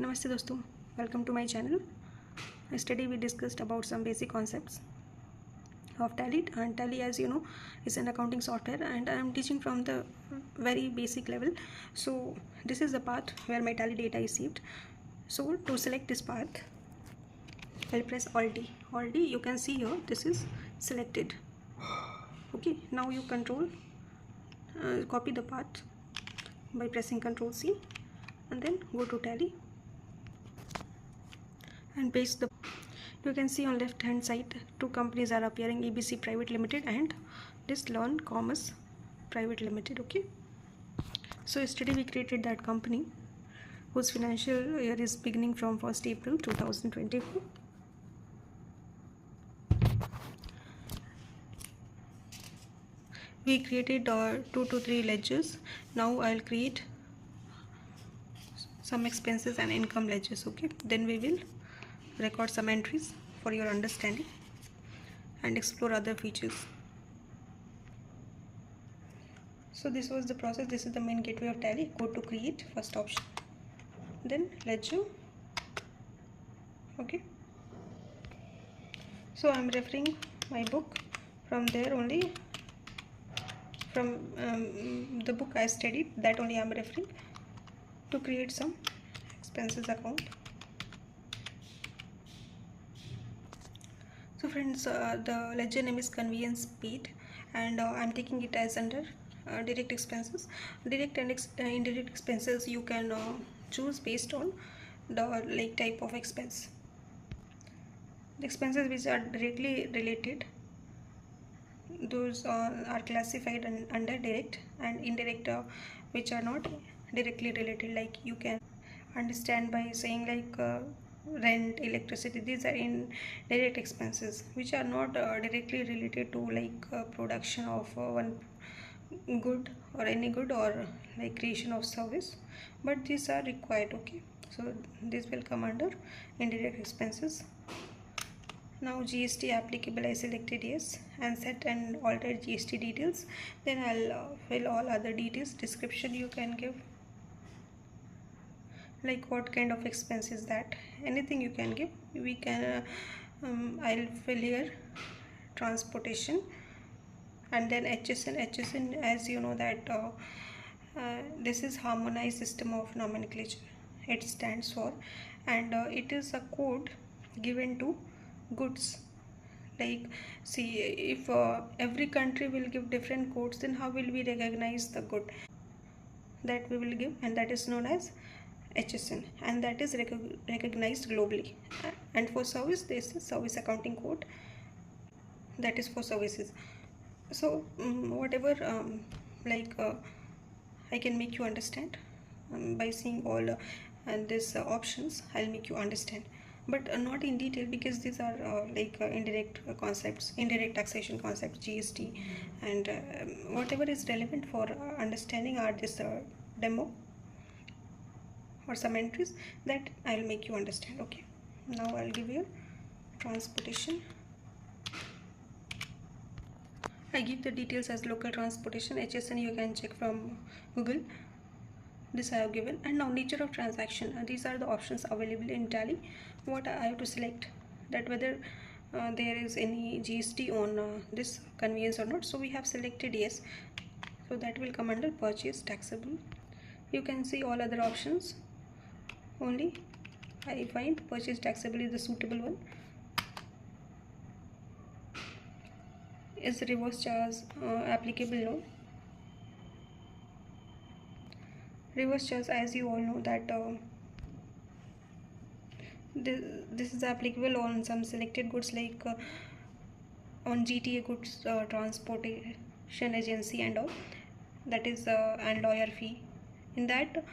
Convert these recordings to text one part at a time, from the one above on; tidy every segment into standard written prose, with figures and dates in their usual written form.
Namaste दोस्तों, welcome to my channel. Yesterday we discussed about some basic concepts of Tally, and Tally, as you know, is an accounting software, and I am teaching from the very basic level. So this is the path where my Tally data is saved. So to select this path, I'll press Alt D. Alt D, you can see here this is selected. Okay, now you copy the path by pressing Ctrl C, and then go to Tally and paste the. You can see on left hand side two companies are appearing, ABC Private Limited and this Learn Commerce Private Limited. Okay, so yesterday we created that company whose financial year is beginning from 1st April 2024. We created 2 to 3 ledgers. Now I'll create some expenses and income ledgers. Okay, then we will record some entries for your understanding and explore other features. So this was the process. This is the main gateway of Tally. Go to create, first option, then ledger. Okay, so I'm referring my book from there only, from the book I studied, that only I'm referring to create some expenses account. So friends, the ledger name is convenience paid, and I'm taking it as under direct expenses. Direct and indirect expenses you can choose based on the type of expense. The expenses which are directly related, those are classified under direct, and indirect which are not directly related, like you can understand by saying rent, electricity. These are indirect expenses which are not directly related to production of one good or any good, or like creation of service, but these are required. Okay, so this will come under indirect expenses. Now GST applicable, I selected yes, and set and alter GST details. Then I'll fill all other details. Description you can give, like what kind of expense is that, anything you can give. We can I'll fill here transportation, and then HSN, as you know that this is harmonized system of nomenclature, it stands for, and it is a code given to goods. Like, see, if every country will give different codes, then how will we recognize the good that we will give? And that is known as HSN, and that is recognized globally. And for service, this is service accounting code, that is for services. So whatever I can make you understand by seeing all these options, I'll make you understand, but not in detail, because these are indirect concepts, indirect taxation concepts, GST, and whatever is relevant for understanding are this demo or some entries that I'll make you understand. Okay, now I'll give you transportation. I give the details as local transportation. HSN you can check from Google. This I have given. And now nature of transaction. These are the options available in Tally. What I have to select, that whether there is any GST on this conveyance or not. So we have selected yes. So that will come under purchase taxable. You can see all other options. Only I find purchase taxable is the suitable one. Is reverse charge applicable? No. Reverse charge, as you all know that this is applicable on some selected goods, like on GTA goods transportation agency and all, that is and lawyer fee. In that,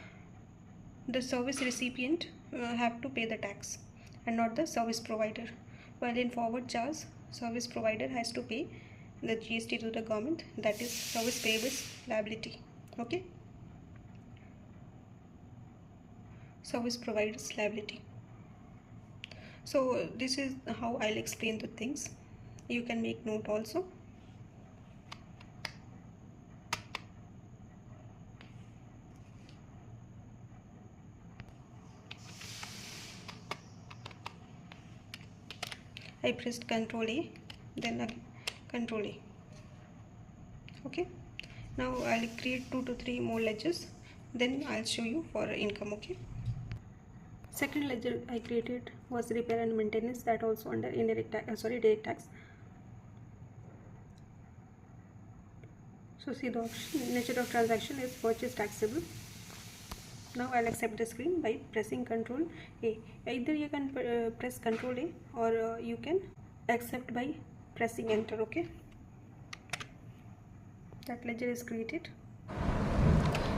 the service recipient have to pay the tax and not the service provider, while in forward charge, service provider has to pay the GST to the government, that is service payables liability. Okay, service providers liability. So this is how I'll explain the things. You can make note also. I pressed Control A, then again Control A. Okay, now I'll create 2 to 3 more ledgers, then I'll show you for income. Okay, second ledger I created was repair and maintenance, that also under indirect tax, direct tax. So see the option, nature of transaction is purchase taxable. Now I'll accept the screen by pressing Control A. Either you can press Control A, or you can accept by pressing enter. Okay, that ledger is created.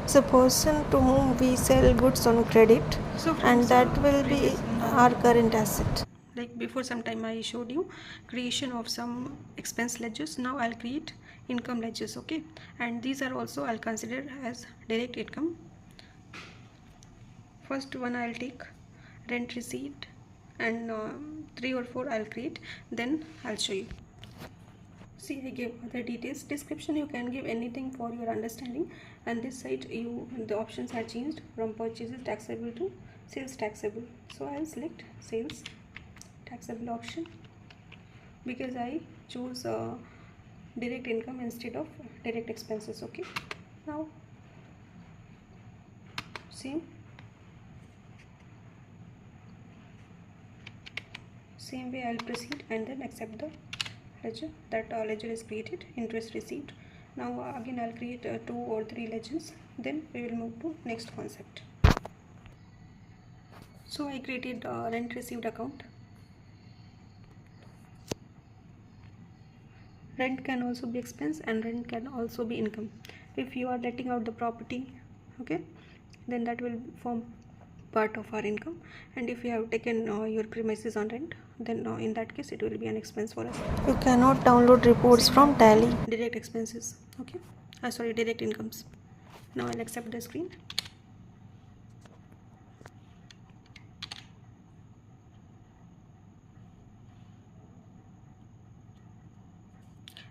The person to whom we sell goods on credit, So friends, and that will be our current asset. Like before some time I showed you creation of some expense ledgers. Now I'll create income ledgers. Okay, and these are also I'll consider as direct income. First one I'll take rent receipt, and 3 or 4 I'll create, then I'll show you. See, I gave other details. Description you can give anything for your understanding, and this side the options are changed from purchases taxable to sales taxable. So I'll select sales taxable option because I choose direct income instead of direct expenses. Okay, now same way I'll proceed and then accept the ledger. That ledger is created, interest received. Now again I'll create 2 or 3 ledgers, then we will move to next concept. So I created rent received account. Rent can also be expense and rent can also be income. If you are letting out the property, okay, then that will form part of our income, and if you have taken your premises on rent, then in that case it will be an expense for us. You cannot download reports from Tally. Direct expenses. Okay, direct incomes. Now I'll accept the screen.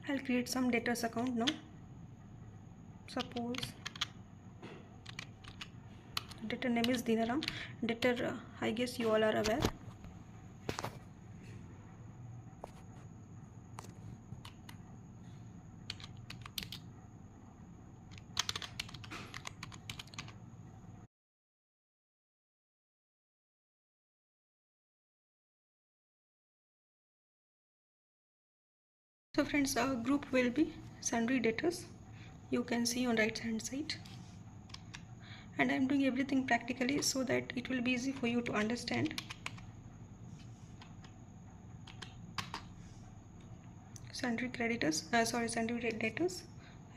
I'll create some debtors account now. Suppose debtor name is Dinaram. Debtor, I guess you all are aware. So friends, our group will be sundry debtors. You can see on right hand side, and I am doing everything practically so that it will be easy for you to understand. Sundry creditors, sundry debtors,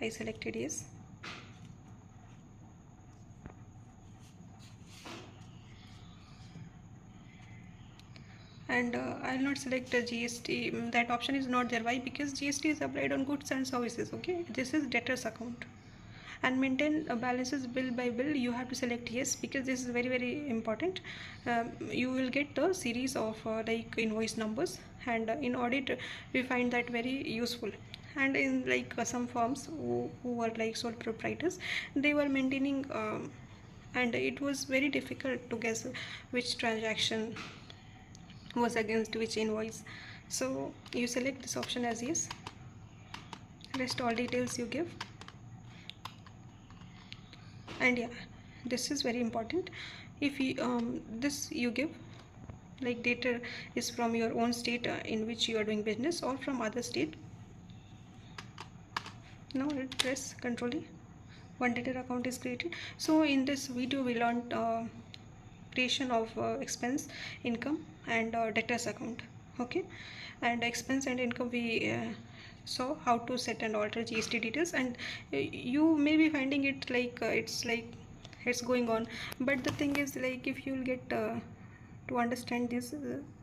I selected yes. And I'll not select the GST. That option is not there. Why? Because GST is applied on goods and services. Okay, this is debtors account. And maintain balances bill by bill, you have to select yes, because this is very important. You will get the series of like invoice numbers, and in audit we find that very useful. And in like some firms who were like sole proprietors, they were maintaining and it was very difficult to guess which transaction was against which invoice. So you select this option as yes, rest all details you give. And yeah, this is very important. If you this you give like data is from your own state in which you are doing business, or from other state. Now let's press Ctrl E. One debtor account is created. So in this video we learned creation of expense, income, and debtors account. Okay, and expense and income we saw how to set and alter GST details, and you may be finding it like it's going on, but the thing is like if you'll get to understand these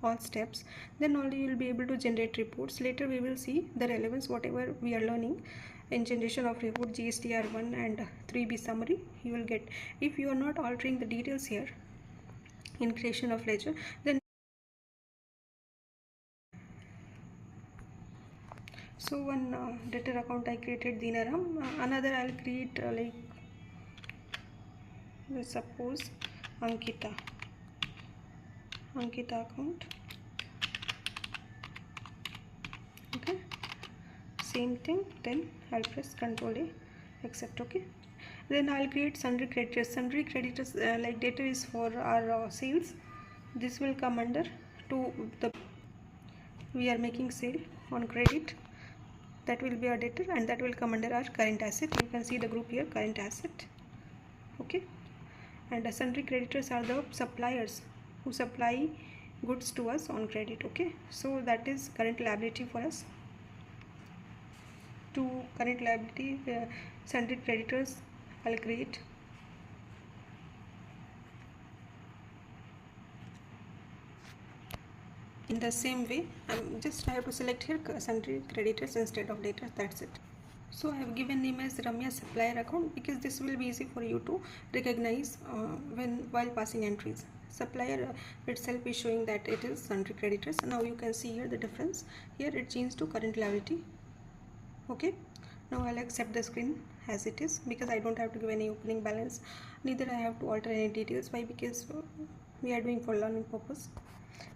all steps, then only you will be able to generate reports. Later we will see the relevance whatever we are learning in generation of report, GSTR1 and 3B summary you will get. If you are not altering the details here in creation of ledger, then so one debtor account I created Dinaram, another I'll create like suppose Ankita account. same thing, then I'll press Control A, accept. Okay, then I'll create sundry creditors. Sundry creditors, like debtor is for our sales. This will come under to the, we are making sale on credit, that will be our debtor, and that will come under our current asset. You can see the group here, current asset. Okay, and the sundry creditors are the suppliers who supply goods to us on credit. Okay, so that is current liability for us. To current liability, sundry creditors, I'll create. In the same way, I have to select here sundry creditors instead of debtors. That's it. So I have given name as Ramya supplier account because this will be easy for you to recognize while passing entries. Supplier itself is showing that it is sundry creditors. Now you can see here the difference. Here it changed to current liability. Okay, now I'll accept the screen as it is because I don't have to give any opening balance, neither I have to alter any details. Why? Because we are doing for learning purpose.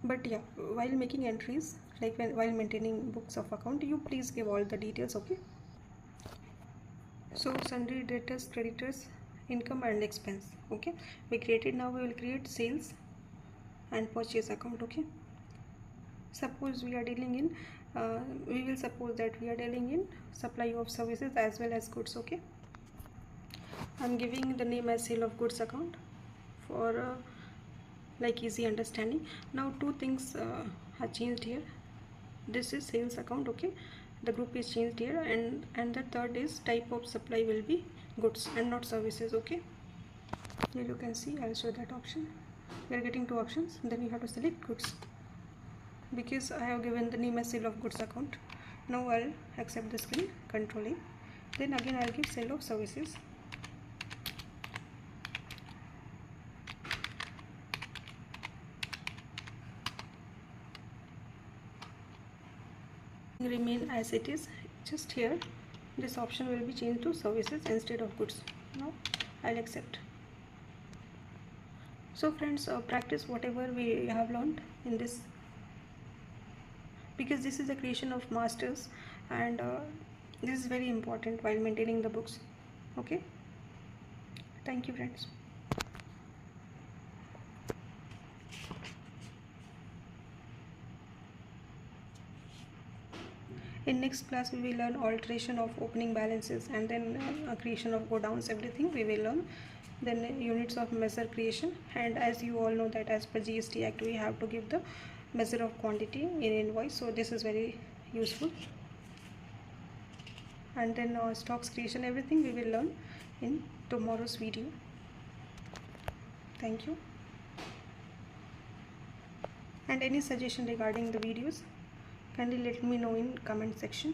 But yeah, while making entries, like while maintaining books of account, you please give all the details. Okay, so sundry debtors, creditors, income and expense. Okay, we created. Now we will create sales and purchase account. Okay, suppose we are dealing in we will suppose that we are dealing in supply of services as well as goods. Okay, I'm giving the name as sale of goods account for like easy understanding. Now two things are changed here. This is sales account. Okay, the group is changed here, and the third is type of supply will be goods and not services. Okay, here you can see, I'll show that option. We are getting two options, then you have to select goods because I have given the name as sale of goods account. Now I'll accept the screen, Control A, then again I'll give sale of services. Remain as it is, just here this option will be changed to services instead of goods. Now I'll accept. So friends, practice whatever we have learned in this, because this is the creation of masters, and this is very important while maintaining the books. Okay, thank you friends. In next class we will learn alteration of opening balances, and then creation of go downs, everything we will learn. Then units of measure creation, and as you all know that as per GST Act we have to give the measure of quantity in invoice, so this is very useful. And then stocks creation, everything we will learn in tomorrow's video. Thank you. And any suggestion regarding the videos, kindly let me know in comment section.